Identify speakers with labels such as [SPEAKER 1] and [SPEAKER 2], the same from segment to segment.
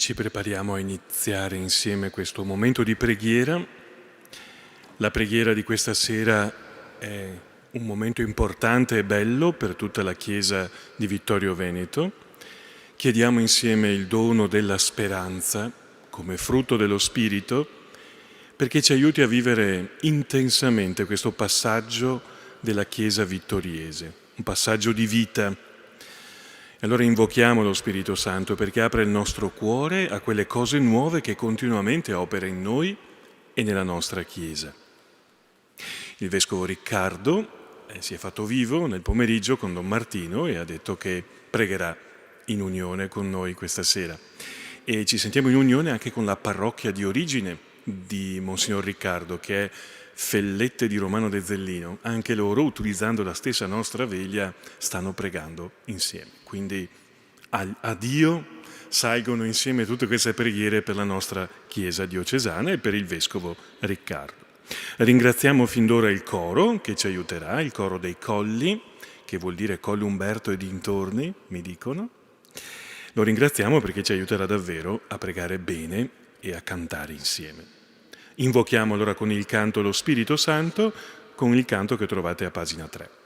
[SPEAKER 1] Ci prepariamo a iniziare insieme questo momento di preghiera. La preghiera di questa sera è un momento importante e bello per tutta la Chiesa di Vittorio Veneto. Chiediamo insieme il dono della speranza come frutto dello Spirito perché ci aiuti a vivere intensamente questo passaggio della Chiesa vittoriese, un passaggio di vita. E allora invochiamo lo Spirito Santo perché apre il nostro cuore a quelle cose nuove che continuamente opera in noi e nella nostra Chiesa. Il Vescovo Riccardo si è fatto vivo nel pomeriggio con Don Martino e ha detto che pregherà in unione con noi questa sera. E ci sentiamo in unione anche con la parrocchia di origine di Monsignor Riccardo, che è Fellette di Romano de Zellino. Anche loro, utilizzando la stessa nostra veglia, stanno pregando insieme. Quindi a Dio salgono insieme tutte queste preghiere per la nostra Chiesa diocesana e per il Vescovo Riccardo. Ringraziamo fin d'ora il coro che ci aiuterà, il coro dei Colli, che vuol dire Colli Umberto e dintorni, mi dicono. Lo ringraziamo perché ci aiuterà davvero a pregare bene e a cantare insieme. Invochiamo allora con il canto lo Spirito Santo, con il canto che trovate a pagina 3.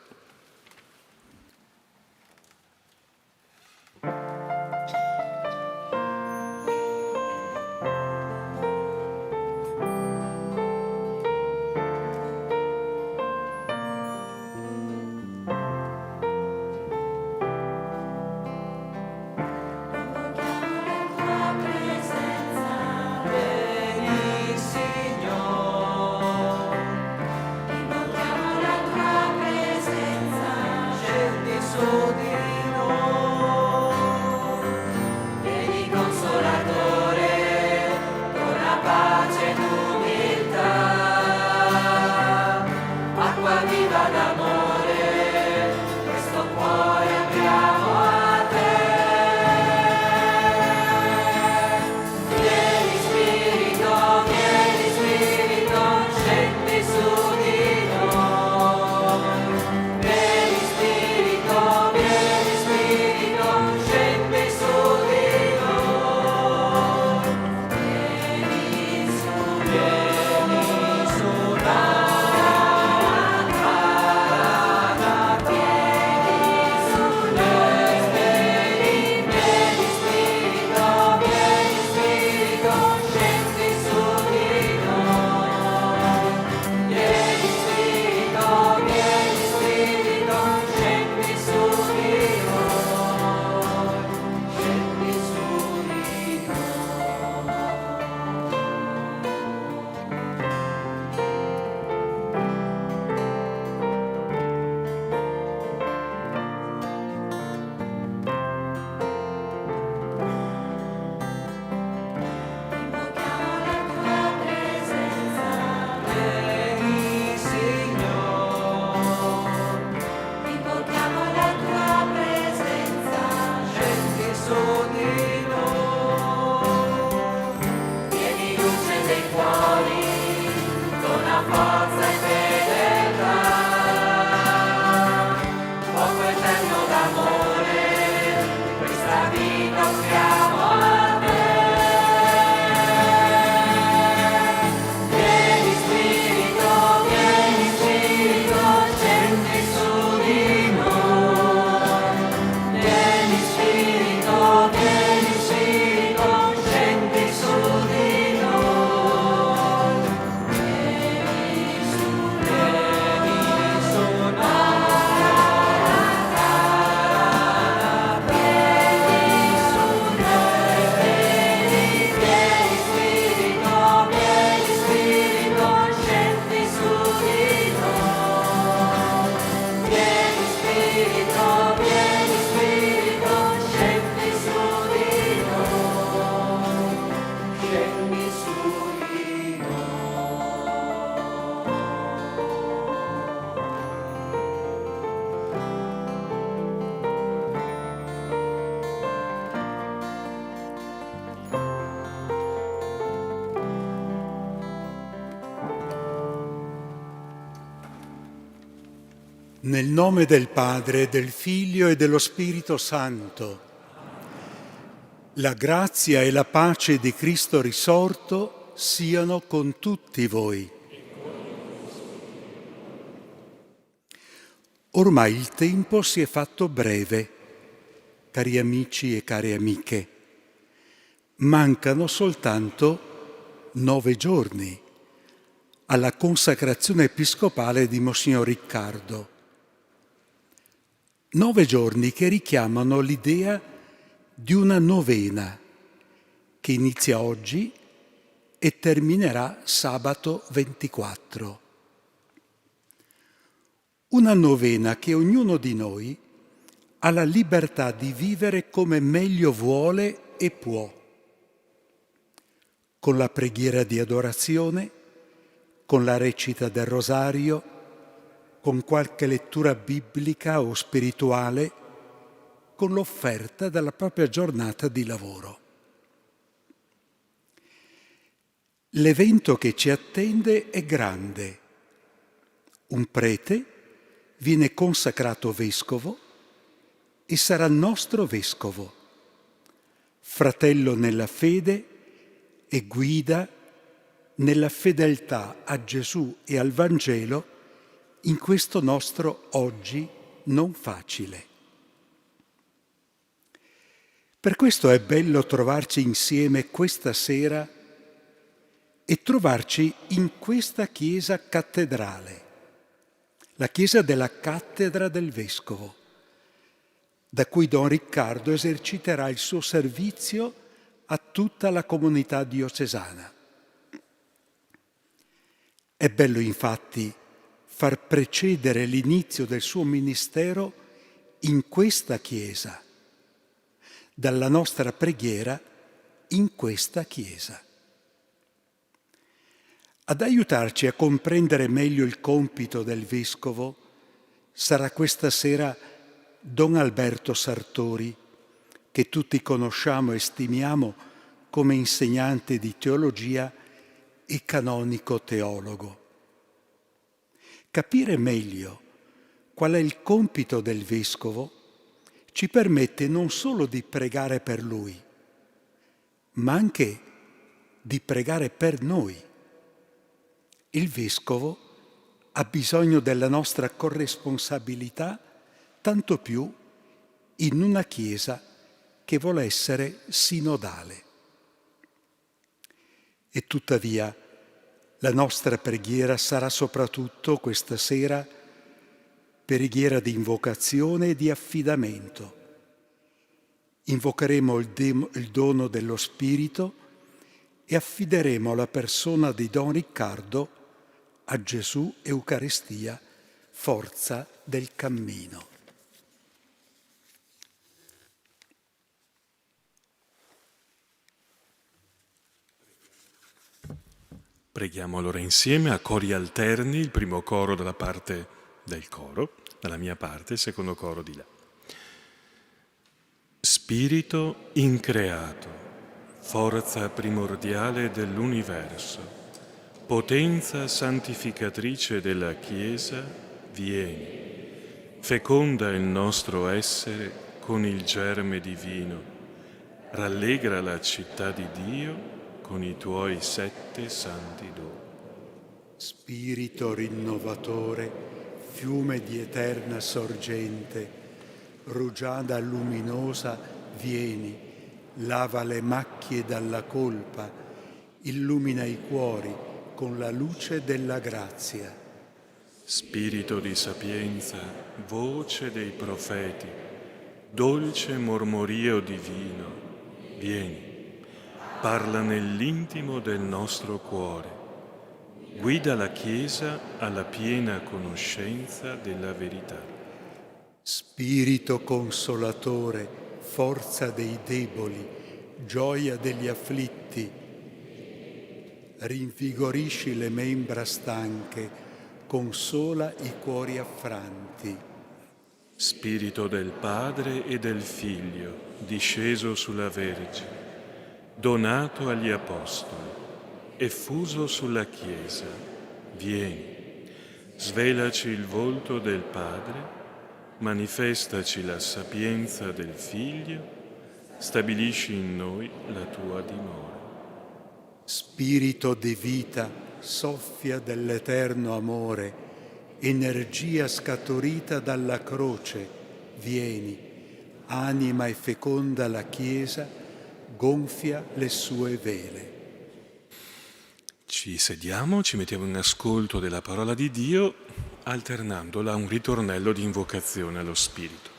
[SPEAKER 2] Nel nome del Padre, del Figlio e dello Spirito Santo. La grazia e la pace di Cristo risorto siano con tutti voi. Ormai il tempo si è fatto breve, cari amici e care amiche. Mancano soltanto 9 giorni alla consacrazione episcopale di Monsignor Riccardo. 9 giorni che richiamano l'idea di una novena che inizia oggi e terminerà sabato 24. Una novena che ognuno di noi ha la libertà di vivere come meglio vuole e può, con la preghiera di adorazione, con la recita del rosario, con qualche lettura biblica o spirituale, con l'offerta della propria giornata di lavoro. L'evento che ci attende è grande. Un prete viene consacrato vescovo e sarà nostro vescovo, fratello nella fede e guida nella fedeltà a Gesù e al Vangelo in questo nostro oggi non facile. Per questo è bello trovarci insieme questa sera e trovarci in questa chiesa cattedrale, la chiesa della cattedra del Vescovo, da cui Don Riccardo eserciterà il suo servizio a tutta la comunità diocesana. È bello infatti far precedere l'inizio del suo ministero in questa chiesa, dalla nostra preghiera in questa chiesa. Ad aiutarci a comprendere meglio il compito del Vescovo sarà questa sera Don Alberto Sartori, che tutti conosciamo e stimiamo come insegnante di teologia e canonico teologo. Capire meglio qual è il compito del Vescovo ci permette non solo di pregare per lui, ma anche di pregare per noi. Il Vescovo ha bisogno della nostra corresponsabilità, tanto più in una Chiesa che vuole essere sinodale. E tuttavia la nostra preghiera sarà soprattutto questa sera preghiera di invocazione e di affidamento. Invocheremo il dono dello Spirito e affideremo la persona di Don Riccardo a Gesù Eucaristia, forza del cammino.
[SPEAKER 1] Preghiamo allora insieme a cori alterni, il primo coro dalla parte del coro, dalla mia parte, il secondo coro di là. Spirito increato, forza primordiale dell'universo, potenza santificatrice della Chiesa, vieni, feconda il nostro essere con il germe divino, rallegra la città di Dio con i tuoi 7 santi doni.
[SPEAKER 2] Spirito rinnovatore, fiume di eterna sorgente, rugiada luminosa, vieni, lava le macchie dalla colpa, illumina i cuori con la luce della grazia.
[SPEAKER 1] Spirito di sapienza, voce dei profeti, dolce mormorio divino, vieni, parla nell'intimo del nostro cuore, guida la Chiesa alla piena conoscenza della verità.
[SPEAKER 2] Spirito consolatore, forza dei deboli, gioia degli afflitti, rinvigorisci le membra stanche, consola i cuori affranti.
[SPEAKER 1] Spirito del Padre e del Figlio, disceso sulla Vergine, donato agli Apostoli, effuso sulla Chiesa, vieni, svelaci il volto del Padre, manifestaci la sapienza del Figlio, stabilisci in noi la tua dimora.
[SPEAKER 2] Spirito di vita, soffia dell'eterno amore, energia scaturita dalla croce, vieni, anima e feconda la Chiesa, gonfia le sue vele.
[SPEAKER 1] Ci sediamo, ci mettiamo in ascolto della parola di Dio, alternandola a un ritornello di invocazione allo Spirito.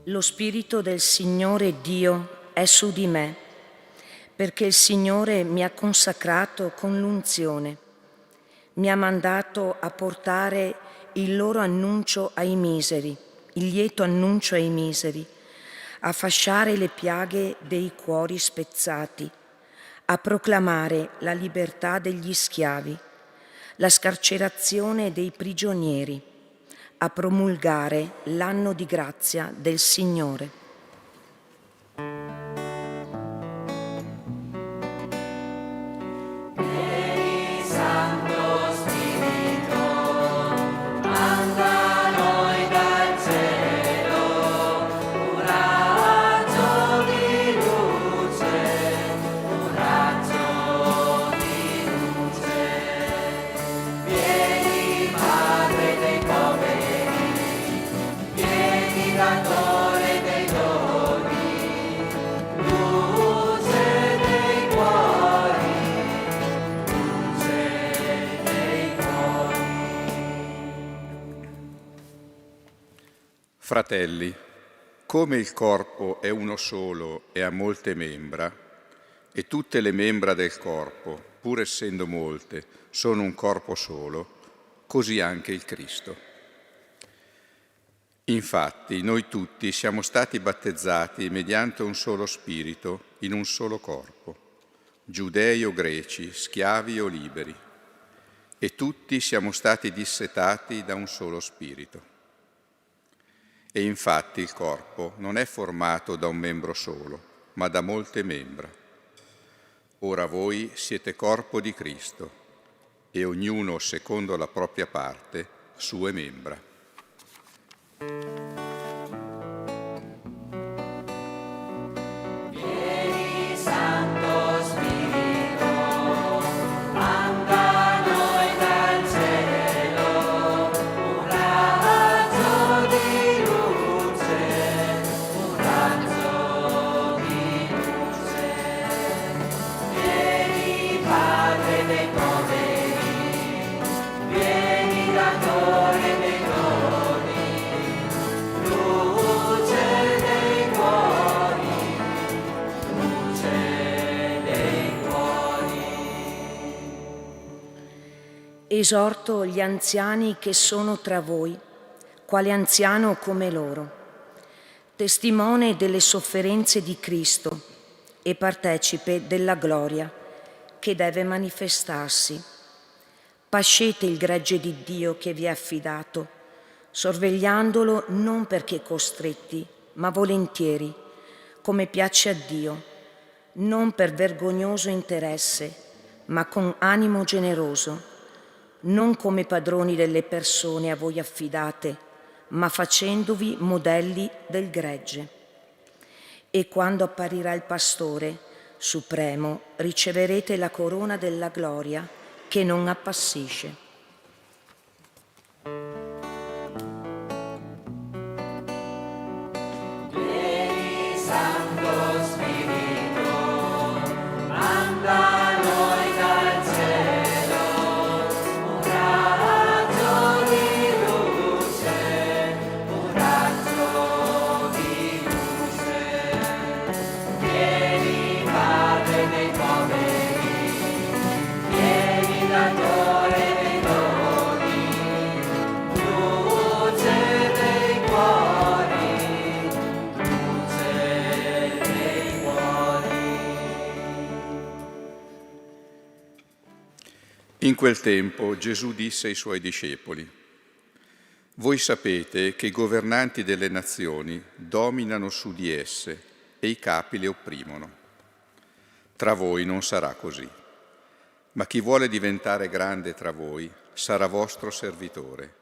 [SPEAKER 3] Lo Spirito del Signore Dio è su di me, perché il Signore mi ha consacrato con l'unzione. Mi ha mandato a portare il loro annuncio ai miseri, il lieto annuncio ai miseri, a fasciare le piaghe dei cuori spezzati, a proclamare la libertà degli schiavi, la scarcerazione dei prigionieri, a promulgare l'anno di grazia del Signore.
[SPEAKER 4] Fratelli, come il corpo è uno solo e ha molte membra, e tutte le membra del corpo, pur essendo molte, sono un corpo solo, così anche il Cristo. Infatti, noi tutti siamo stati battezzati mediante un solo spirito in un solo corpo, giudei o greci, schiavi o liberi, e tutti siamo stati dissetati da un solo spirito. E infatti il corpo non è formato da un membro solo, ma da molte membra. Ora voi siete corpo di Cristo, e ognuno secondo la propria parte, sue membra.
[SPEAKER 3] Esorto gli anziani che sono tra voi, quale anziano come loro, testimone delle sofferenze di Cristo e partecipe della gloria che deve manifestarsi. Pascete il gregge di Dio che vi è affidato, sorvegliandolo non perché costretti, ma volentieri, come piace a Dio, non per vergognoso interesse, ma con animo generoso, non come padroni delle persone a voi affidate, ma facendovi modelli del gregge. E quando apparirà il Pastore Supremo, riceverete la corona della gloria che non appassisce.
[SPEAKER 4] In quel tempo Gesù disse ai suoi discepoli: voi sapete che i governanti delle nazioni dominano su di esse e i capi le opprimono. Tra voi non sarà così, ma chi vuole diventare grande tra voi sarà vostro servitore,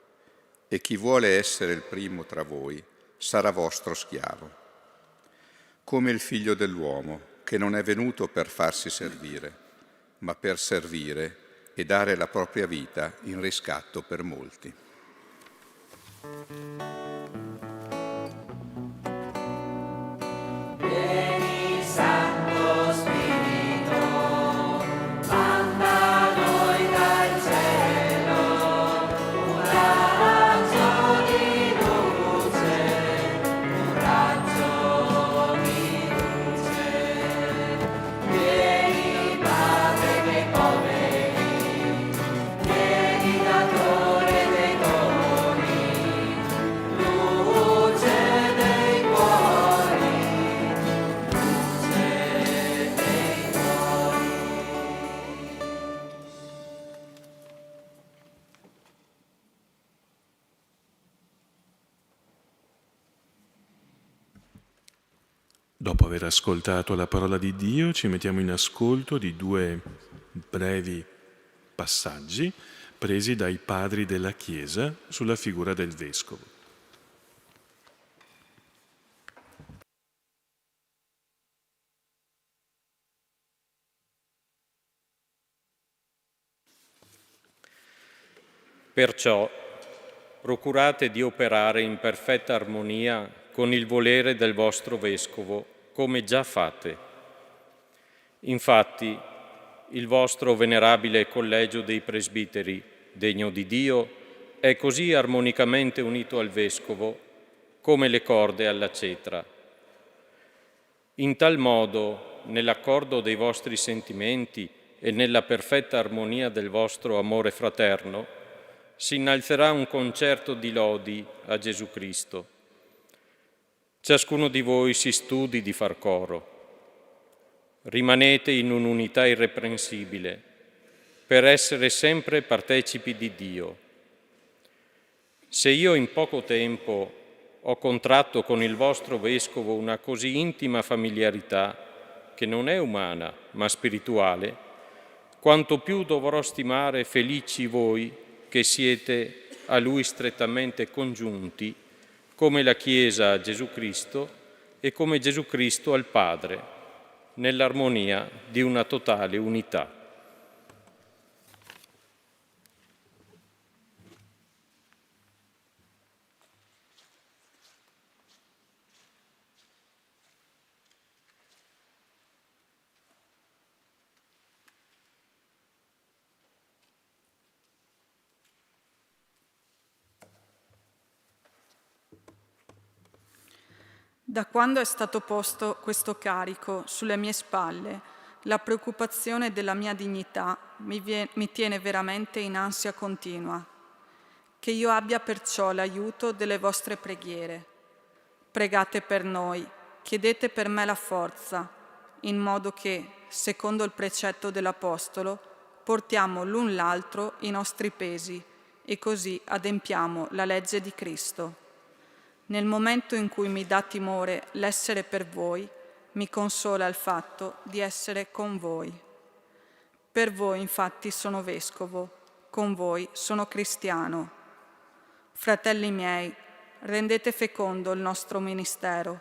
[SPEAKER 4] e chi vuole essere il primo tra voi sarà vostro schiavo. Come il Figlio dell'uomo, che non è venuto per farsi servire, ma per servire e dare la propria vita in riscatto per molti.
[SPEAKER 5] Vieni Santo Spirito, manda noi dal cielo, una raggio di luce, un raggio di luce. Vieni Padre dei poveri, vieni Datore dei doni, luce dei cuori, luce dei cuori.
[SPEAKER 1] Dopo aver ascoltato la parola di Dio, ci mettiamo in ascolto di due brevi passaggi presi dai padri della Chiesa sulla figura del Vescovo.
[SPEAKER 6] Perciò procurate di operare in perfetta armonia con il volere del vostro Vescovo, come già fate. Infatti, il vostro venerabile collegio dei presbiteri, degno di Dio, è così armonicamente unito al Vescovo come le corde alla cetra. In tal modo, nell'accordo dei vostri sentimenti e nella perfetta armonia del vostro amore fraterno, si innalzerà un concerto di lodi a Gesù Cristo. Ciascuno di voi si studi di far coro. Rimanete in un'unità irreprensibile per essere sempre partecipi di Dio. Se io in poco tempo ho contratto con il vostro Vescovo una così intima familiarità che non è umana ma spirituale, quanto più dovrò stimare felici voi che siete a Lui strettamente congiunti, come la Chiesa a Gesù Cristo e come Gesù Cristo al Padre, nell'armonia di una totale unità.
[SPEAKER 7] Da quando è stato posto questo carico sulle mie spalle, la preoccupazione della mia dignità mi tiene veramente in ansia continua. Che io abbia perciò l'aiuto delle vostre preghiere. Pregate per noi, chiedete per me la forza, in modo che, secondo il precetto dell'Apostolo, portiamo l'un l'altro i nostri pesi e così adempiamo la legge di Cristo. Nel momento in cui mi dà timore l'essere per voi, mi consola il fatto di essere con voi. Per voi infatti sono vescovo, con voi sono cristiano. Fratelli miei, rendete fecondo il nostro ministero,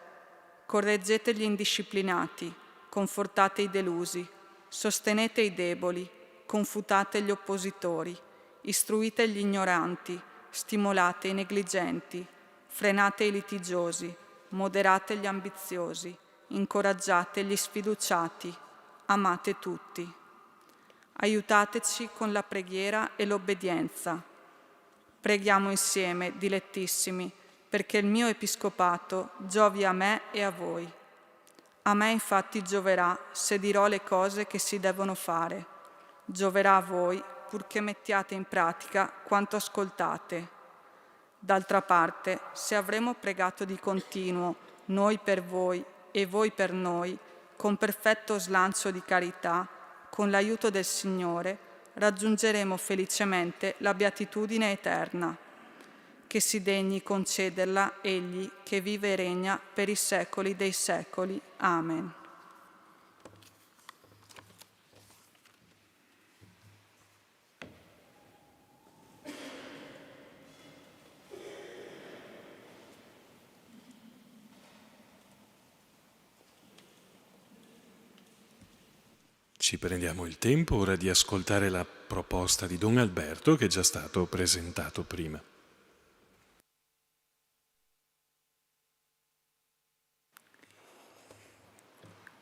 [SPEAKER 7] correggete gli indisciplinati, confortate i delusi, sostenete i deboli, confutate gli oppositori, istruite gli ignoranti, stimolate i negligenti, frenate i litigiosi, moderate gli ambiziosi, incoraggiate gli sfiduciati, amate tutti. Aiutateci con la preghiera e l'obbedienza. Preghiamo insieme, dilettissimi, perché il mio episcopato giovi a me e a voi. A me infatti gioverà se dirò le cose che si devono fare. Gioverà a voi purché mettiate in pratica quanto ascoltate. D'altra parte, se avremo pregato di continuo, noi per voi e voi per noi, con perfetto slancio di carità, con l'aiuto del Signore, raggiungeremo felicemente la beatitudine eterna. Che si degni concederla Egli che vive e regna per i secoli dei secoli. Amen.
[SPEAKER 1] Ci prendiamo il tempo ora di ascoltare la proposta di Don Alberto che è già stato presentato prima.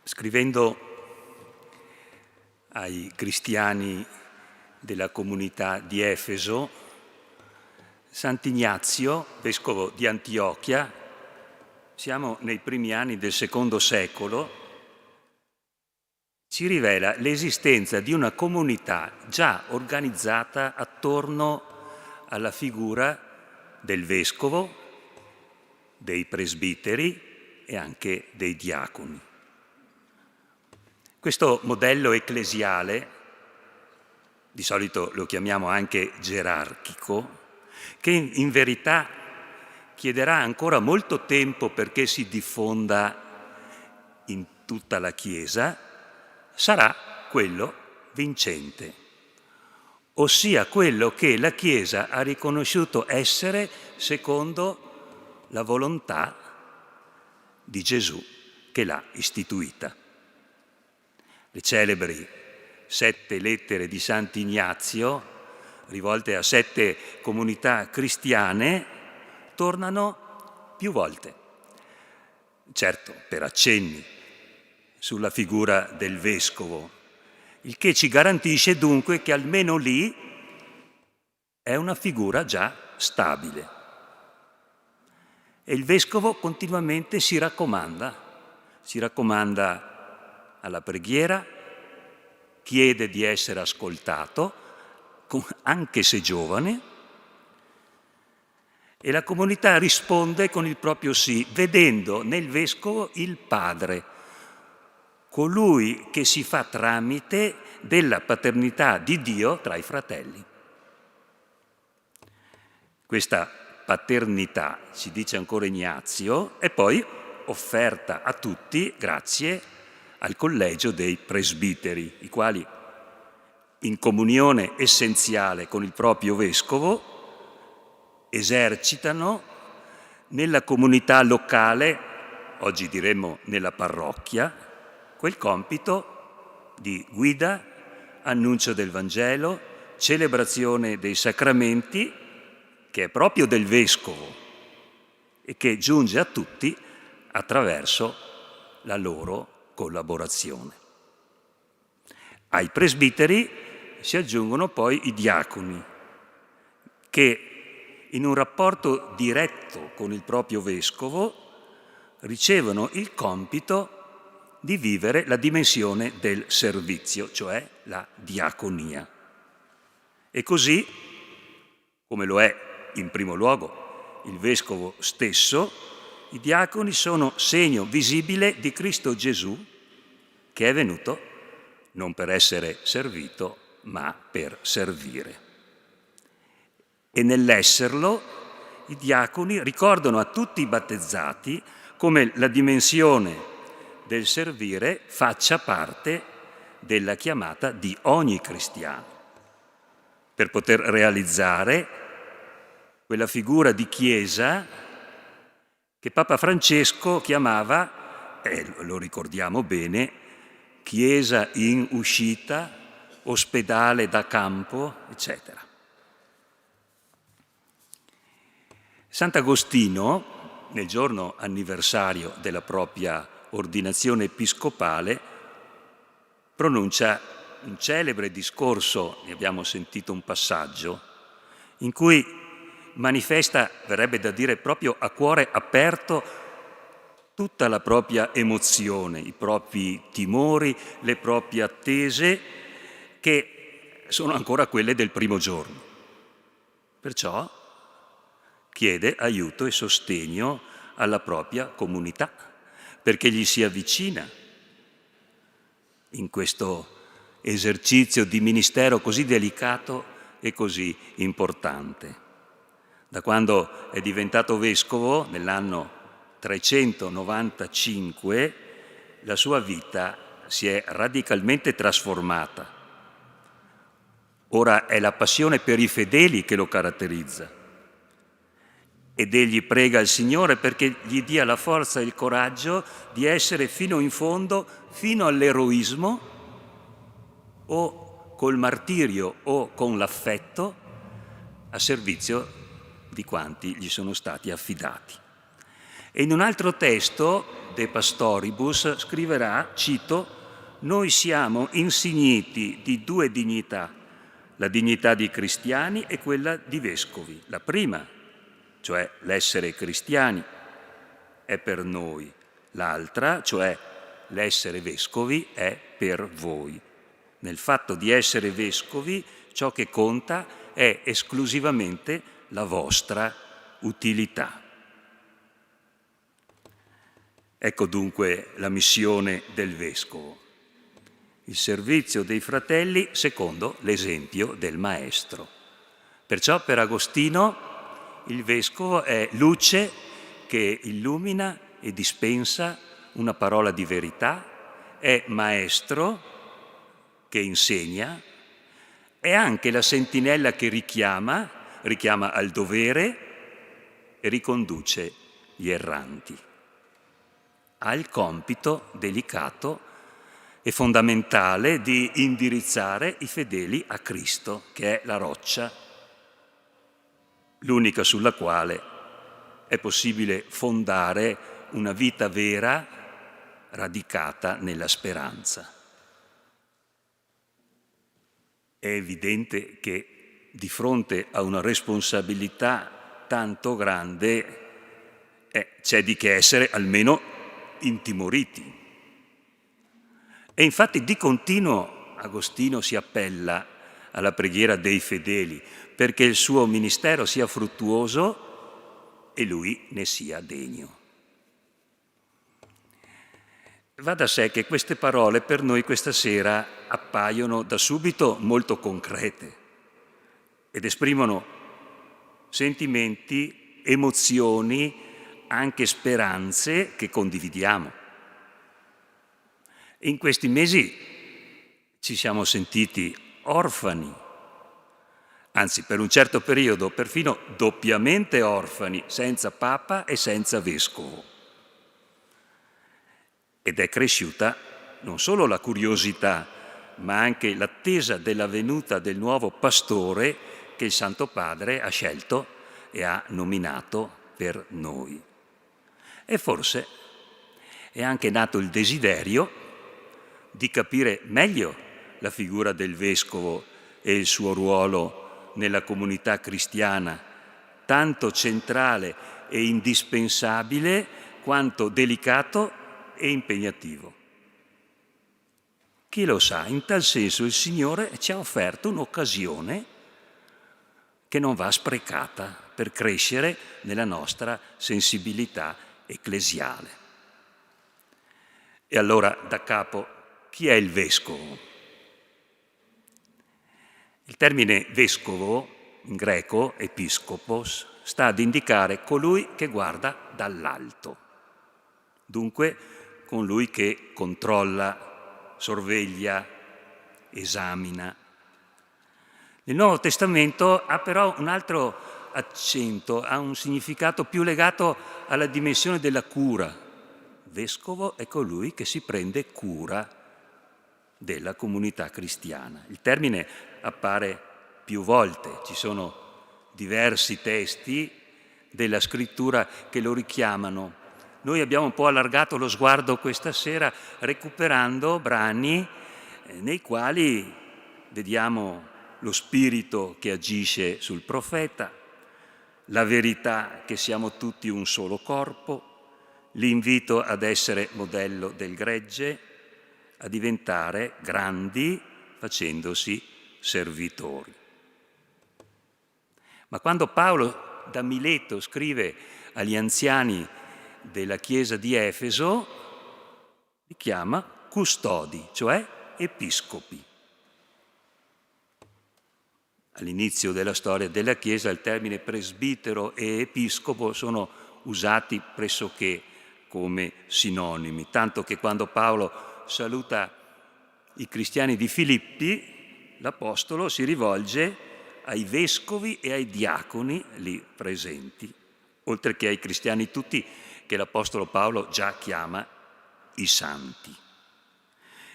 [SPEAKER 8] Scrivendo ai cristiani della comunità di Efeso, Sant'Ignazio, vescovo di Antiochia, siamo nei primi anni del secondo secolo, ci rivela l'esistenza di una comunità già organizzata attorno alla figura del vescovo, dei presbiteri e anche dei diaconi. Questo modello ecclesiale, di solito lo chiamiamo anche gerarchico, che in verità chiederà ancora molto tempo perché si diffonda in tutta la Chiesa, sarà quello vincente, ossia quello che la Chiesa ha riconosciuto essere secondo la volontà di Gesù che l'ha istituita. Le celebri 7 lettere di Sant'Ignazio, rivolte a 7 comunità cristiane, tornano più volte. Certo, per accenni sulla figura del vescovo, il che ci garantisce dunque che almeno lì è una figura già stabile. E il vescovo continuamente si raccomanda alla preghiera, chiede di essere ascoltato, anche se giovane, e la comunità risponde con il proprio sì, vedendo nel vescovo il padre, colui che si fa tramite della paternità di Dio tra i fratelli. Questa paternità, ci dice ancora Ignazio, è poi offerta a tutti grazie al collegio dei presbiteri, i quali, in comunione essenziale con il proprio vescovo, esercitano nella comunità locale, oggi diremmo nella parrocchia, quel compito di guida, annuncio del Vangelo, celebrazione dei sacramenti, che è proprio del vescovo e che giunge a tutti attraverso la loro collaborazione. Ai presbiteri si aggiungono poi i diaconi, che in un rapporto diretto con il proprio vescovo ricevono il compito di vivere la dimensione del servizio, cioè la diaconia. E così, come lo è in primo luogo il vescovo stesso, i diaconi sono segno visibile di Cristo Gesù, che è venuto non per essere servito, ma per servire. E nell'esserlo, i diaconi ricordano a tutti i battezzati come la dimensione del servire faccia parte della chiamata di ogni cristiano, per poter realizzare quella figura di Chiesa che Papa Francesco chiamava, e lo ricordiamo bene, Chiesa in uscita, ospedale da campo, eccetera. Sant'Agostino, nel giorno anniversario della propria ordinazione episcopale, pronuncia un celebre discorso, ne abbiamo sentito un passaggio, in cui manifesta, verrebbe da dire proprio a cuore aperto, tutta la propria emozione, i propri timori, le proprie attese, che sono ancora quelle del primo giorno. Perciò chiede aiuto e sostegno alla propria comunità, perché gli si avvicina in questo esercizio di ministero così delicato e così importante. Da quando è diventato vescovo, nell'anno 395, la sua vita si è radicalmente trasformata. Ora è la passione per i fedeli che lo caratterizza ed egli prega il Signore perché gli dia la forza e il coraggio di essere fino in fondo, fino all'eroismo, o col martirio o con l'affetto, a servizio di quanti gli sono stati affidati. E in un altro testo, De Pastoribus, scriverà, cito, «Noi siamo insigniti di due dignità, la dignità di cristiani e quella di vescovi. La prima, cioè l'essere cristiani, è per noi. L'altra, cioè l'essere vescovi, è per voi. Nel fatto di essere vescovi, ciò che conta è esclusivamente la vostra utilità». Ecco dunque la missione del vescovo, il servizio dei fratelli secondo l'esempio del Maestro. Perciò per Agostino il vescovo è luce che illumina e dispensa una parola di verità, è maestro che insegna, è anche la sentinella che richiama al dovere e riconduce gli erranti. Ha il compito delicato e fondamentale di indirizzare i fedeli a Cristo, che è la roccia, l'unica sulla quale è possibile fondare una vita vera radicata nella speranza. È evidente che di fronte a una responsabilità tanto grande c'è di che essere almeno intimoriti. E infatti di continuo Agostino si appella alla preghiera dei fedeli perché il suo ministero sia fruttuoso e lui ne sia degno. Va da sé che queste parole per noi questa sera appaiono da subito molto concrete ed esprimono sentimenti, emozioni, anche speranze che condividiamo. In questi mesi ci siamo sentiti orfani, anzi per un certo periodo perfino doppiamente orfani, senza Papa e senza Vescovo. Ed è cresciuta non solo la curiosità, ma anche l'attesa della venuta del nuovo pastore che il Santo Padre ha scelto e ha nominato per noi. E forse è anche nato il desiderio di capire meglio la figura del Vescovo e il suo ruolo nella comunità cristiana, tanto centrale e indispensabile quanto delicato e impegnativo. Chi lo sa, in tal senso il Signore ci ha offerto un'occasione che non va sprecata per crescere nella nostra sensibilità ecclesiale. E allora, da capo, chi è il vescovo? Il termine vescovo, in greco, episcopos, sta ad indicare colui che guarda dall'alto. Dunque, colui che controlla, sorveglia, esamina. Il Nuovo Testamento ha però un altro accento, ha un significato più legato alla dimensione della cura. Vescovo è colui che si prende cura della comunità cristiana. Il termine appare più volte, ci sono diversi testi della scrittura che lo richiamano. Noi abbiamo un po' allargato lo sguardo questa sera recuperando brani nei quali vediamo lo spirito che agisce sul profeta, la verità che siamo tutti un solo corpo, l'invito ad essere modello del gregge, a diventare grandi facendosi servitori. Ma quando Paolo da Mileto scrive agli anziani della chiesa di Efeso, li chiama custodi, cioè episcopi. All'inizio della storia della Chiesa il termine presbitero e episcopo sono usati pressoché come sinonimi, tanto che quando Paolo saluta i cristiani di Filippi, l'Apostolo si rivolge ai vescovi e ai diaconi lì presenti, oltre che ai cristiani tutti che l'Apostolo Paolo già chiama i santi.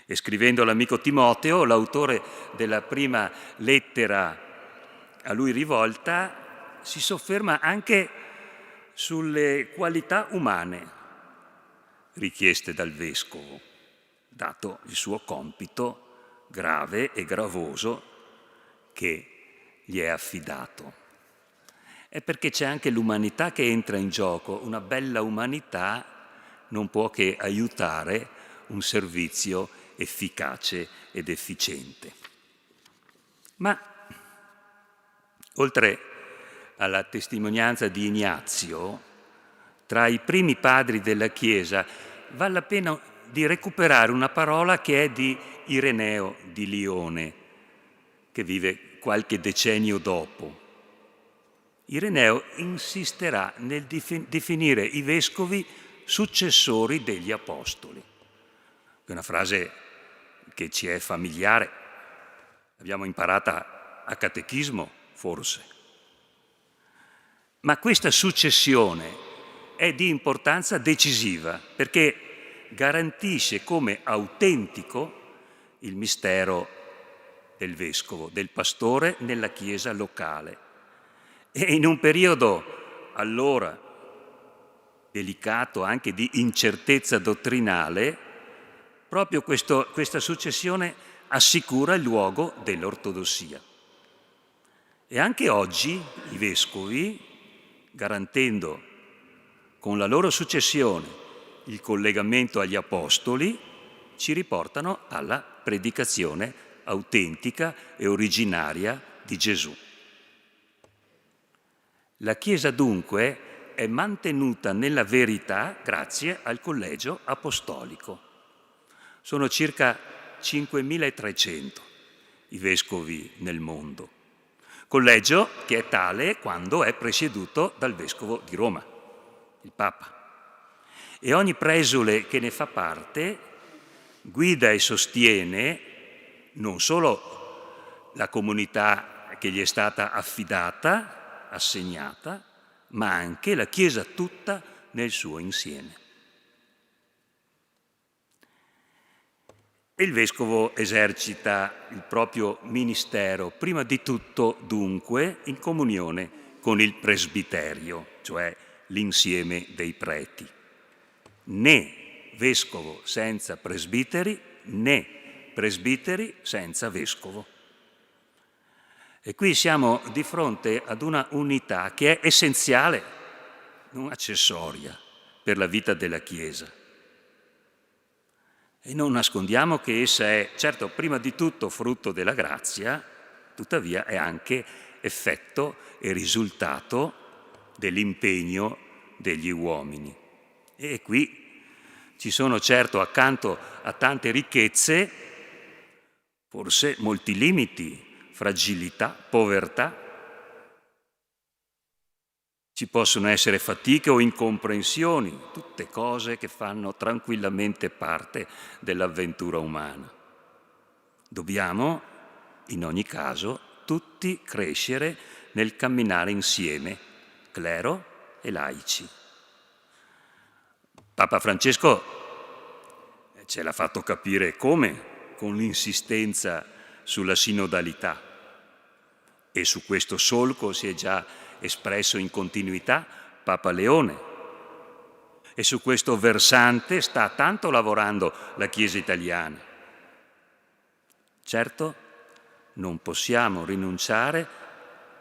[SPEAKER 8] E scrivendo all'amico Timoteo, l'autore della prima lettera a lui rivolta si sofferma anche sulle qualità umane richieste dal vescovo, dato il suo compito grave e gravoso che gli è affidato. È perché c'è anche l'umanità che entra in gioco. Una bella umanità non può che aiutare un servizio efficace ed efficiente. Ma oltre alla testimonianza di Ignazio, tra i primi padri della Chiesa vale la pena di recuperare una parola che è di Ireneo di Lione, che vive qualche decennio dopo. Ireneo insisterà nel definire i vescovi successori degli apostoli. È una frase che ci è familiare, l'abbiamo imparata a catechismo forse. Ma questa successione è di importanza decisiva perché garantisce come autentico il mistero del vescovo, del pastore nella chiesa locale. E in un periodo allora delicato anche di incertezza dottrinale, proprio questa successione assicura il luogo dell'ortodossia. E anche oggi i vescovi, garantendo con la loro successione il collegamento agli apostoli, ci riportano alla predicazione autentica e originaria di Gesù. La Chiesa dunque è mantenuta nella verità grazie al collegio apostolico. Sono circa 5.300 i vescovi nel mondo. Collegio che è tale quando è presieduto dal vescovo di Roma, il Papa. E ogni presule che ne fa parte guida e sostiene non solo la comunità che gli è stata affidata, assegnata, ma anche la Chiesa tutta nel suo insieme. E il vescovo esercita il proprio ministero, prima di tutto dunque in comunione con il presbiterio, cioè l'insieme dei preti. Né vescovo senza presbiteri, né presbiteri senza vescovo. E qui siamo di fronte ad una unità che è essenziale, non accessoria, per la vita della Chiesa. E non nascondiamo che essa è, certo, prima di tutto frutto della grazia, tuttavia è anche effetto e risultato dell'impegno degli uomini. E qui ci sono certo, accanto a tante ricchezze, forse molti limiti, fragilità, povertà. Ci possono essere fatiche o incomprensioni, tutte cose che fanno tranquillamente parte dell'avventura umana. Dobbiamo, in ogni caso, tutti crescere nel camminare insieme, clero e laici. Papa Francesco ce l'ha fatto capire come, con l'insistenza sulla sinodalità. E su questo solco si è già espresso in continuità Papa Leone. E su questo versante sta tanto lavorando la Chiesa italiana. Certo, non possiamo rinunciare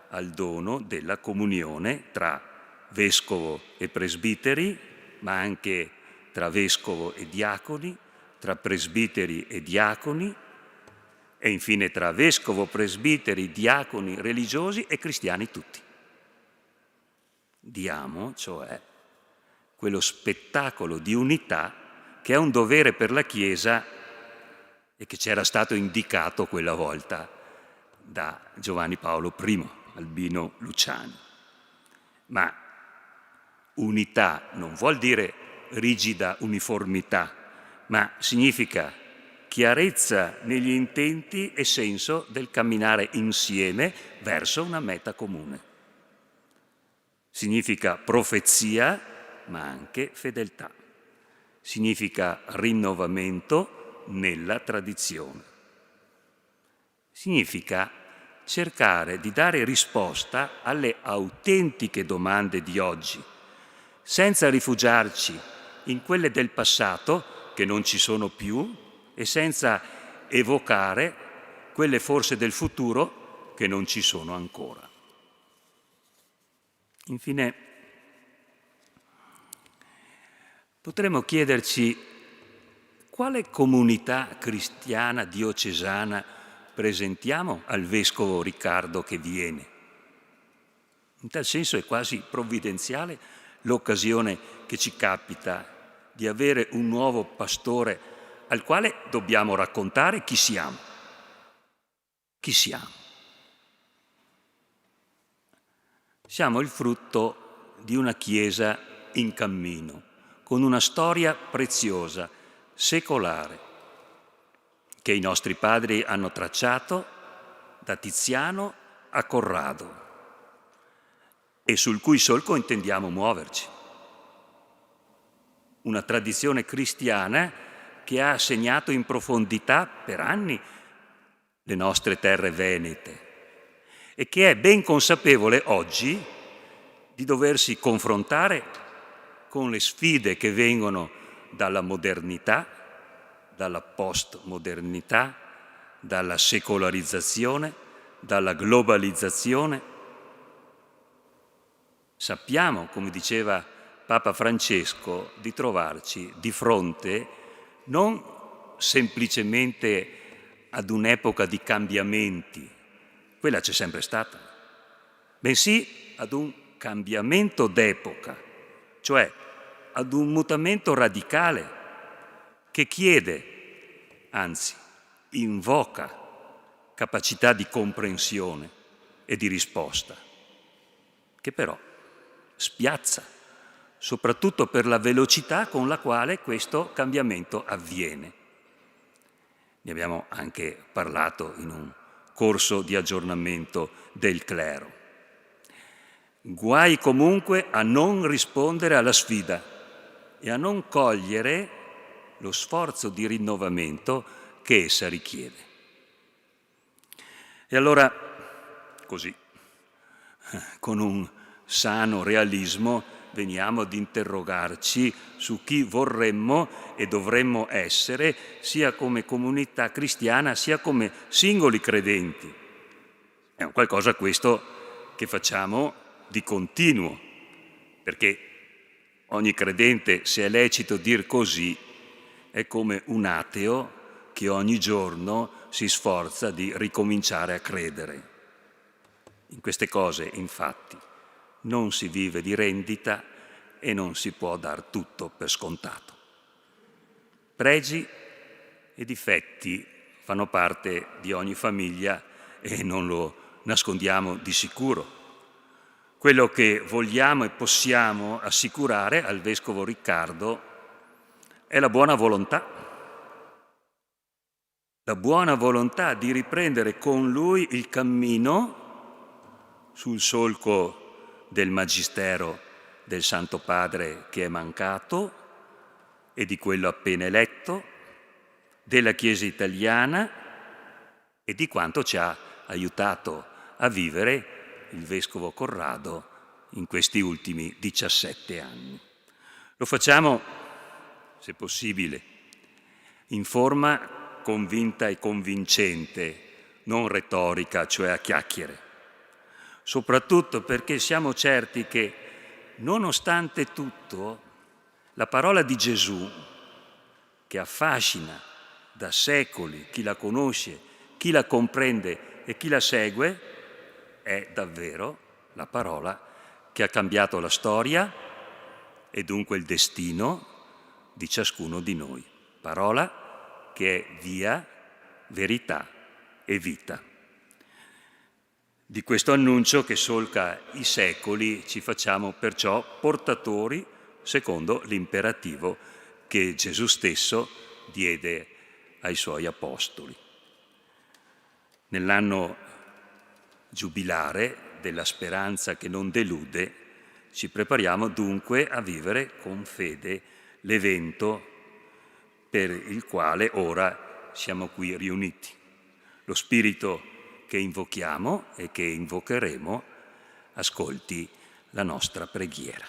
[SPEAKER 8] al dono della comunione tra vescovo e presbiteri, ma anche tra vescovo e diaconi, tra presbiteri e diaconi, e infine tra vescovo, presbiteri, diaconi, religiosi e cristiani tutti. Diamo, cioè, quello spettacolo di unità che è un dovere per la Chiesa e che c'era stato indicato quella volta da Giovanni Paolo I, Albino Luciani. Ma unità non vuol dire rigida uniformità, ma significa chiarezza negli intenti e senso del camminare insieme verso una meta comune. Significa profezia, ma anche fedeltà. Significa rinnovamento nella tradizione. Significa cercare di dare risposta alle autentiche domande di oggi, senza rifugiarci in quelle del passato che non ci sono più e senza evocare quelle forse del futuro che non ci sono ancora. Infine, potremmo chiederci quale comunità cristiana diocesana presentiamo al Vescovo Riccardo che viene. In tal senso è quasi provvidenziale l'occasione che ci capita di avere un nuovo pastore al quale dobbiamo raccontare chi siamo. Chi siamo? Siamo il frutto di una Chiesa in cammino, con una storia preziosa, secolare, che i nostri padri hanno tracciato da Tiziano a Corrado e sul cui solco intendiamo muoverci. Una tradizione cristiana che ha segnato in profondità per anni le nostre terre venete e che è ben consapevole oggi di doversi confrontare con le sfide che vengono dalla modernità, dalla postmodernità, dalla secolarizzazione, dalla globalizzazione. Sappiamo, come diceva Papa Francesco, di trovarci di fronte non semplicemente ad un'epoca di cambiamenti, quella c'è sempre stata, bensì ad un cambiamento d'epoca, cioè ad un mutamento radicale che chiede, anzi invoca, capacità di comprensione e di risposta, che però spiazza, soprattutto per la velocità con la quale questo cambiamento avviene. Ne abbiamo anche parlato in un corso di aggiornamento del clero. Guai comunque a non rispondere alla sfida e a non cogliere lo sforzo di rinnovamento che essa richiede. E allora, così, con un sano realismo, veniamo ad interrogarci su chi vorremmo e dovremmo essere, sia come comunità cristiana, sia come singoli credenti. È un qualcosa questo che facciamo di continuo, perché ogni credente, se è lecito dir così, è come un ateo che ogni giorno si sforza di ricominciare a credere. In queste cose, infatti, non si vive di rendita e non si può dar tutto per scontato. Pregi e difetti fanno parte di ogni famiglia e non lo nascondiamo di sicuro. Quello che vogliamo e possiamo assicurare al Vescovo Riccardo è la buona volontà di riprendere con lui il cammino sul solco del Magistero del Santo Padre che è mancato e di quello appena eletto, della Chiesa italiana e di quanto ci ha aiutato a vivere il Vescovo Corrado in questi ultimi 17 anni. Lo facciamo, se possibile, in forma convinta e convincente, non retorica, cioè a chiacchiere. Soprattutto perché siamo certi che, nonostante tutto, la parola di Gesù, che affascina da secoli chi la conosce, chi la comprende e chi la segue, è davvero la parola che ha cambiato la storia e dunque il destino di ciascuno di noi. Parola che è via, verità e vita. Di questo annuncio che solca i secoli ci facciamo perciò portatori secondo l'imperativo che Gesù stesso diede ai suoi apostoli. Nell'anno giubilare della speranza che non delude, ci prepariamo dunque a vivere con fede l'evento per il quale ora siamo qui riuniti. Lo Spirito che invochiamo e che invocheremo ascolti la nostra preghiera.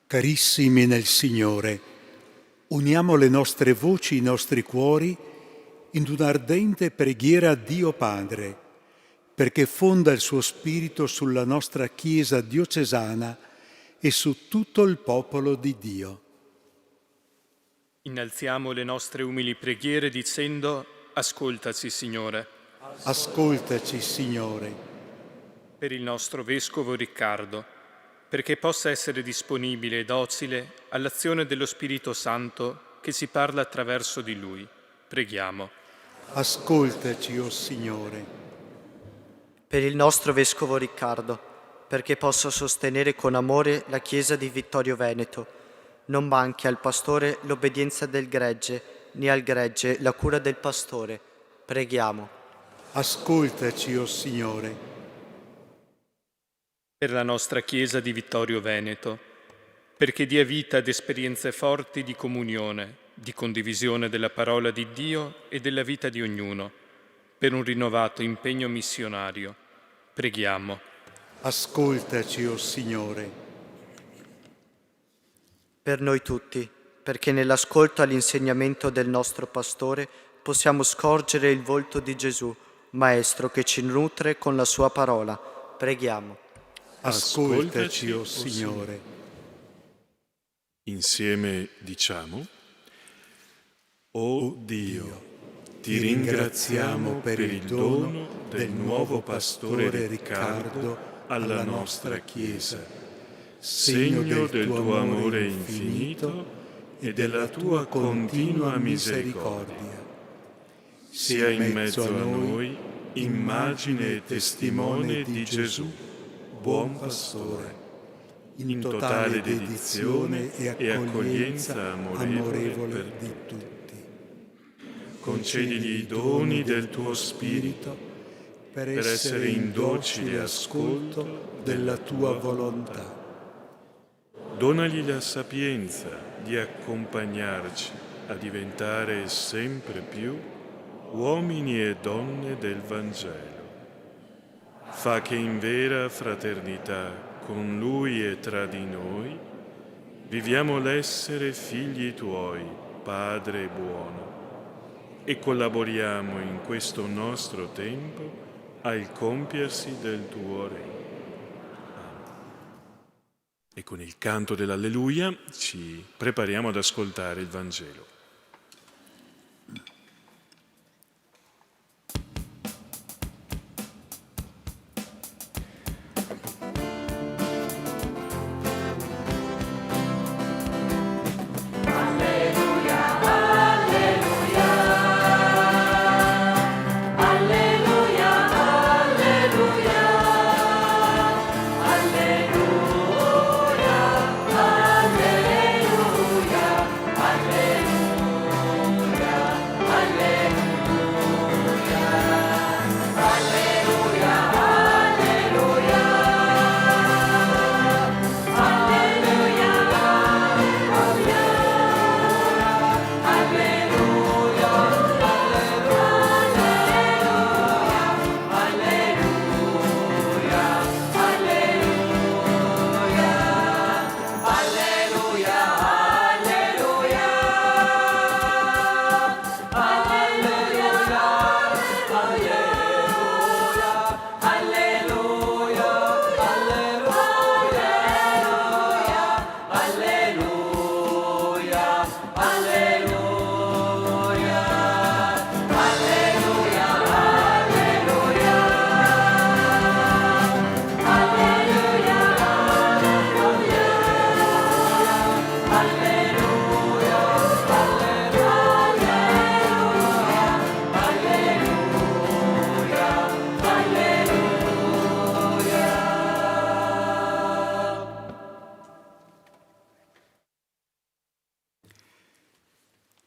[SPEAKER 2] Carissimi nel Signore, uniamo le nostre voci, i nostri cuori in un'ardente preghiera a Dio Padre, perché fonda il suo Spirito sulla nostra Chiesa diocesana e su tutto il popolo di Dio.
[SPEAKER 9] Innalziamo le nostre umili preghiere dicendo: ascoltaci, Signore.
[SPEAKER 2] Ascoltaci, Signore.
[SPEAKER 9] Per il nostro Vescovo Riccardo, perché possa essere disponibile e docile all'azione dello Spirito Santo che ci parla attraverso di Lui. Preghiamo.
[SPEAKER 2] Ascoltaci, o Signore.
[SPEAKER 10] Per il nostro Vescovo Riccardo, perché possa sostenere con amore la Chiesa di Vittorio Veneto. Non manchi al pastore l'obbedienza del gregge, né al gregge la cura del pastore. Preghiamo.
[SPEAKER 2] Ascoltaci, o Signore.
[SPEAKER 9] Per la nostra Chiesa di Vittorio Veneto, perché dia vita ad esperienze forti di comunione, di condivisione della parola di Dio e della vita di ognuno, per un rinnovato impegno missionario. Preghiamo.
[SPEAKER 2] Ascoltaci, o Signore.
[SPEAKER 10] Per noi tutti, perché nell'ascolto all'insegnamento del nostro pastore possiamo scorgere il volto di Gesù, Maestro che ci nutre con la sua parola. Preghiamo.
[SPEAKER 2] Ascoltaci, o Signore.
[SPEAKER 1] Insieme diciamo: O Dio, ti ringraziamo per il dono del nuovo pastore Riccardo alla nostra Chiesa, segno del tuo amore infinito e della tua continua misericordia. Sia in mezzo a noi immagine e testimone di Gesù, buon pastore, in totale dedizione e accoglienza amorevole di tutti. Concedili i doni del tuo Spirito per essere in docile ascolto della tua volontà. Donagli la sapienza di accompagnarci a diventare sempre più uomini e donne del Vangelo. Fa che in vera fraternità con Lui e tra di noi viviamo l'essere figli tuoi, Padre buono, e collaboriamo in questo nostro tempo al compiersi del tuo regno. E con il canto dell'Alleluia ci prepariamo ad ascoltare il Vangelo.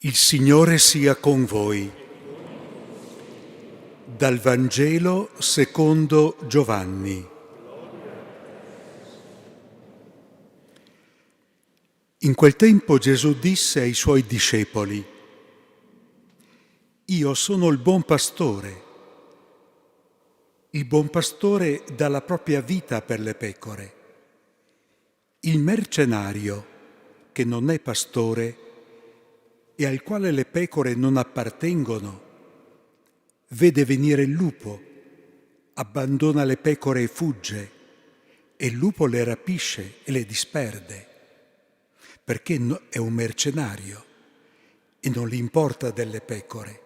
[SPEAKER 2] Il Signore sia con voi. Dal Vangelo secondo Giovanni. In quel tempo Gesù disse ai suoi discepoli: Io sono il buon pastore. Il buon pastore dà la propria vita per le pecore. Il mercenario, che non è pastore e al quale le pecore non appartengono, vede venire il lupo, abbandona le pecore e fugge, e il lupo le rapisce e le disperde, perché è un mercenario e non gli importa delle pecore.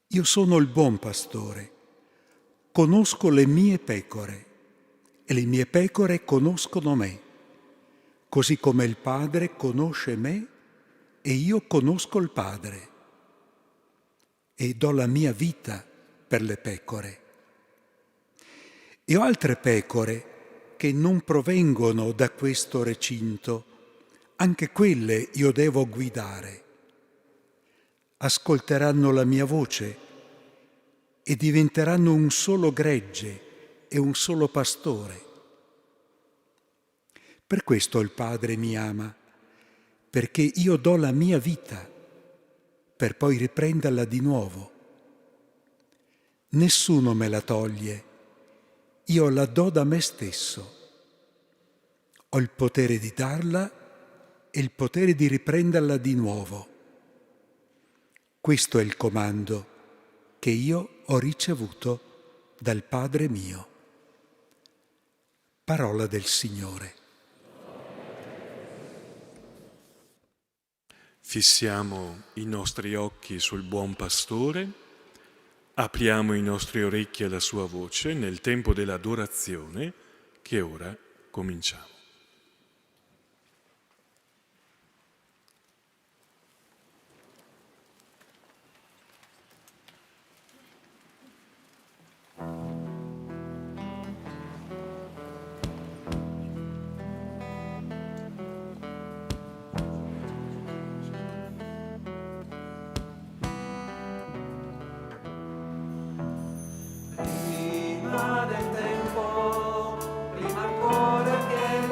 [SPEAKER 2] Io sono il buon pastore, conosco le mie pecore e le mie pecore conoscono me, così come il Padre conosce me e io conosco il Padre e do la mia vita per le pecore. E ho altre pecore che non provengono da questo recinto, anche quelle io devo guidare. Ascolteranno la mia voce e diventeranno un solo gregge e un solo pastore. Per questo il Padre mi ama, perché io do la mia vita per poi riprenderla di nuovo. Nessuno me la toglie, io la do da me stesso. Ho il potere di darla e il potere di riprenderla di nuovo. Questo è il comando che io ho ricevuto dal Padre mio. Parola del Signore.
[SPEAKER 1] Fissiamo i nostri occhi sul buon pastore, apriamo i nostri orecchi alla sua voce nel tempo dell'adorazione che ora cominciamo.
[SPEAKER 5] Prima del tempo, prima ancora che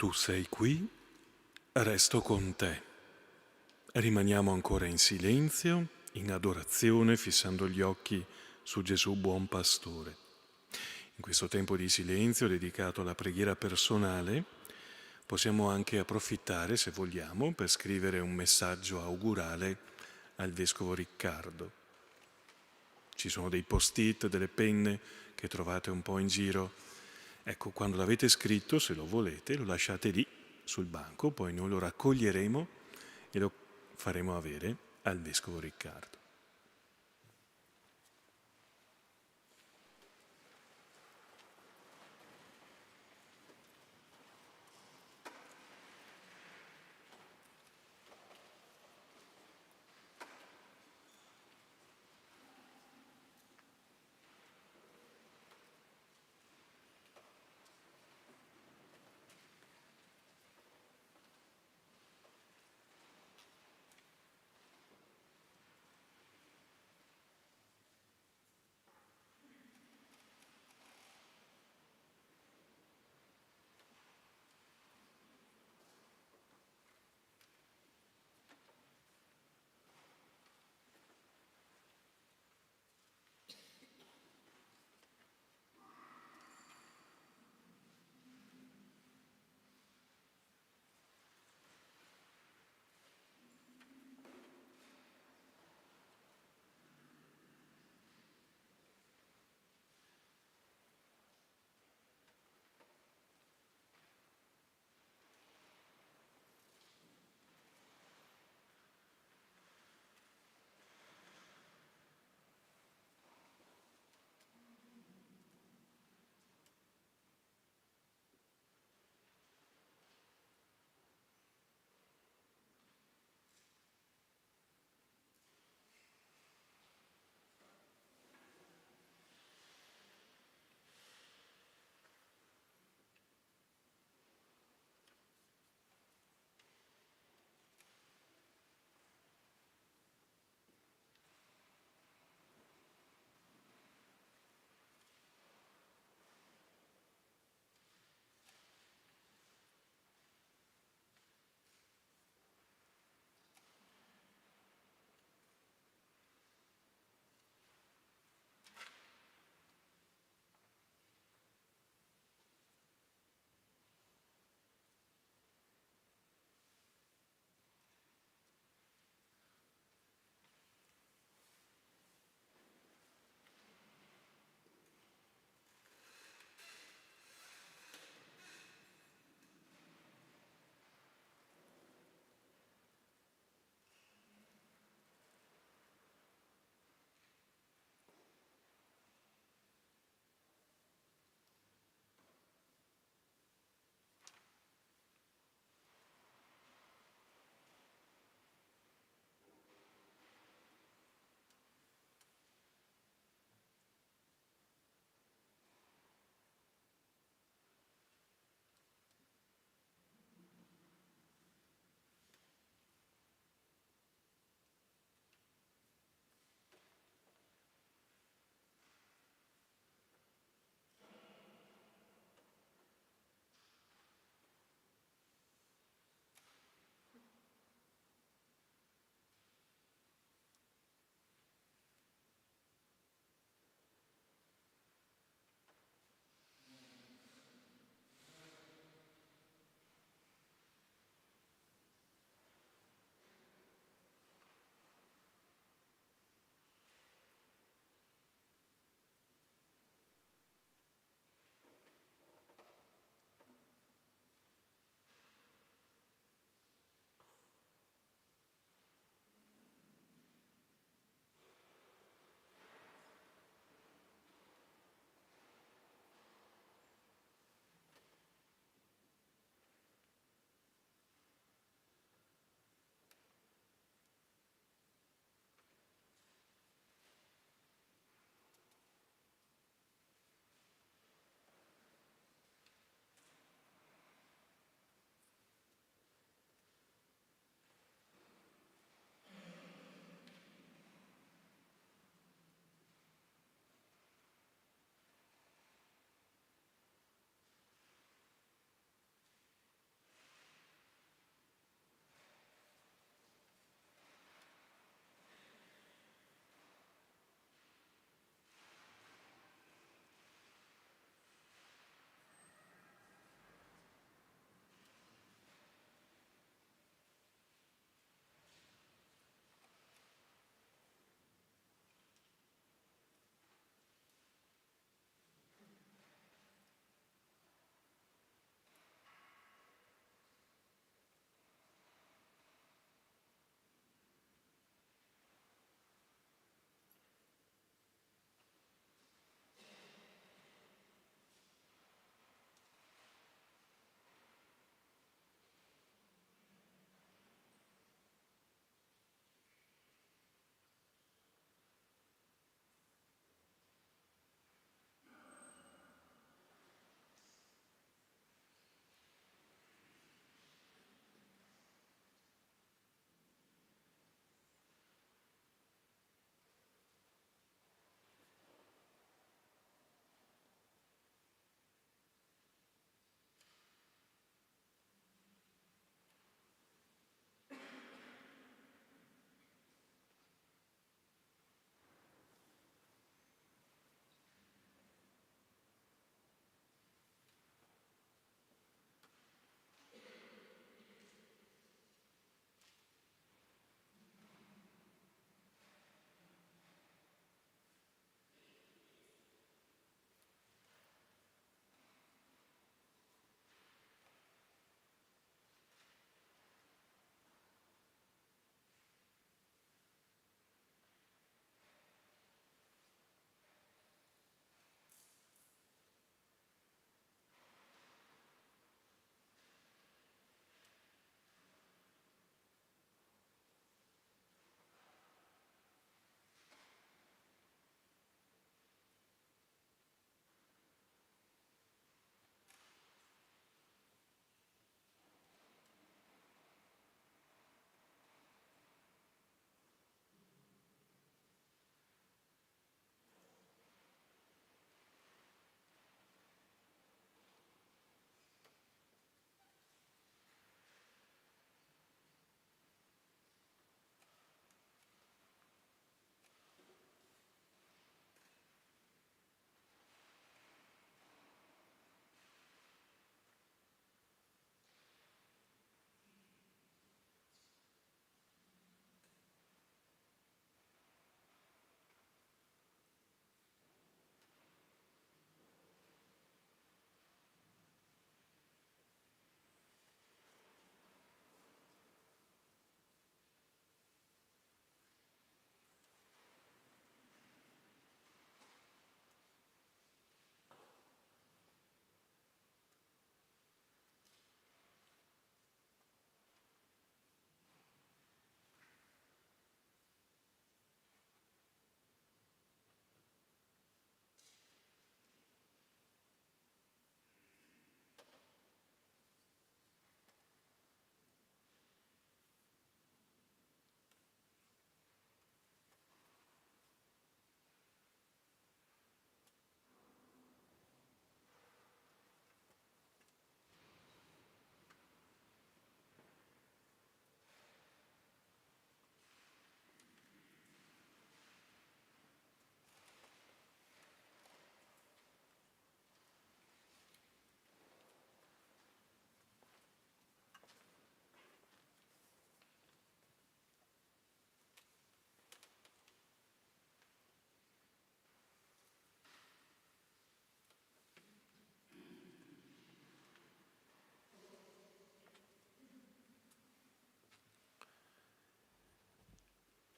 [SPEAKER 1] Tu sei qui, resto con te. Rimaniamo ancora in silenzio, in adorazione, fissando gli occhi su Gesù buon pastore. In questo tempo di silenzio dedicato alla preghiera personale, possiamo anche approfittare, se vogliamo, per scrivere un messaggio augurale al Vescovo Riccardo. Ci sono dei post-it, delle penne che trovate un po' in giro. Ecco, quando l'avete scritto, se lo volete, lo lasciate lì sul banco, poi noi lo raccoglieremo e lo faremo avere al Vescovo Riccardo.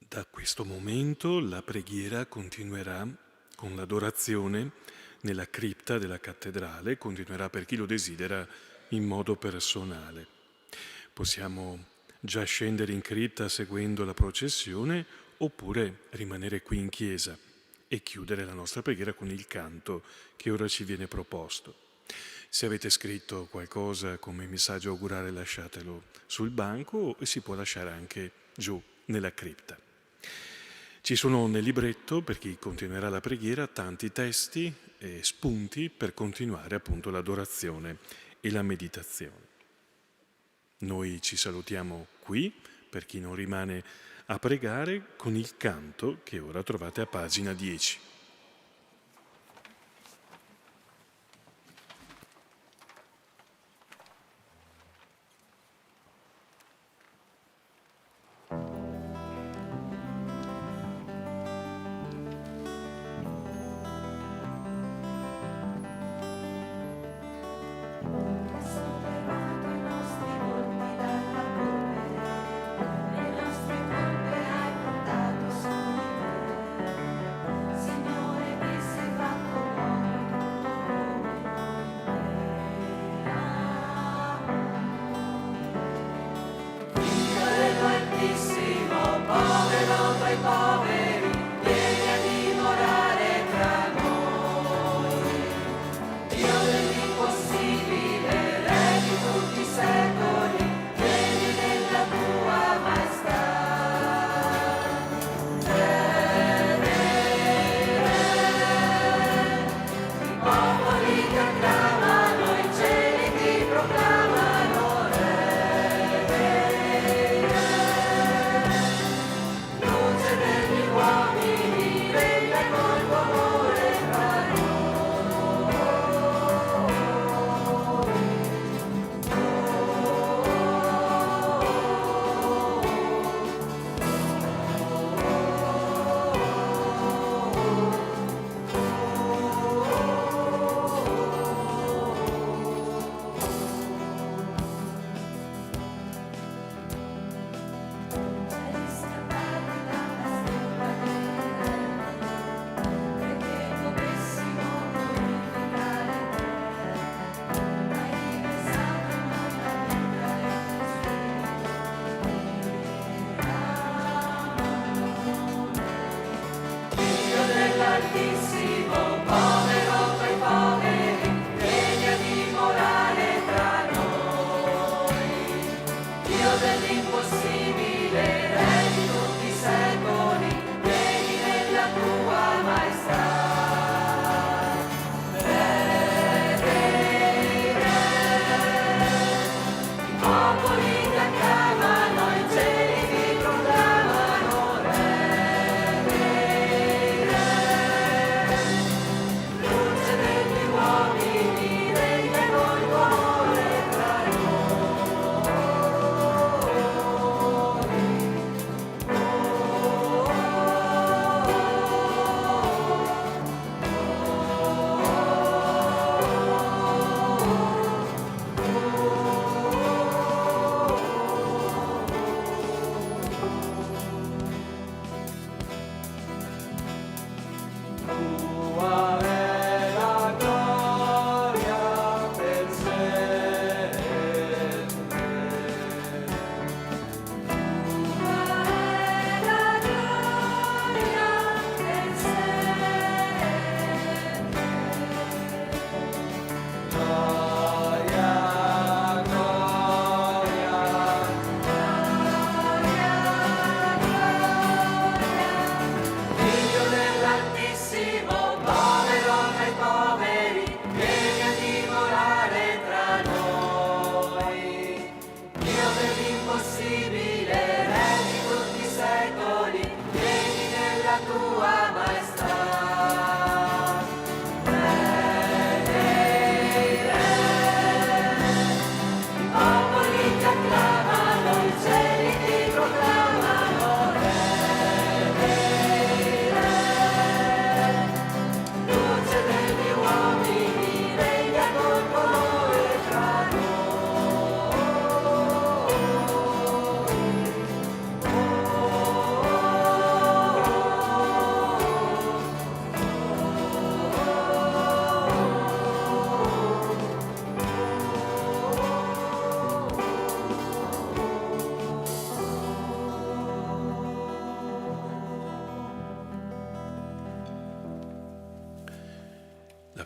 [SPEAKER 1] Da questo momento la preghiera continuerà con l'adorazione nella cripta della cattedrale, continuerà per chi lo desidera in modo personale. Possiamo già scendere in cripta seguendo la processione oppure rimanere qui in chiesa e chiudere la nostra preghiera con il canto che ora ci viene proposto. Se avete scritto qualcosa come messaggio augurale lasciatelo sul banco e si può lasciare anche giù nella cripta. Ci sono nel libretto, per chi continuerà la preghiera, tanti testi e spunti per continuare appunto l'adorazione e la meditazione. Noi ci salutiamo qui, per chi non rimane a pregare, con il canto che ora trovate a pagina 10.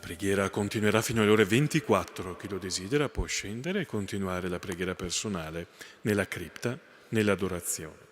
[SPEAKER 1] preghiera continuerà fino alle ore 24. Chi lo desidera può scendere e continuare la preghiera personale nella cripta, nell'adorazione.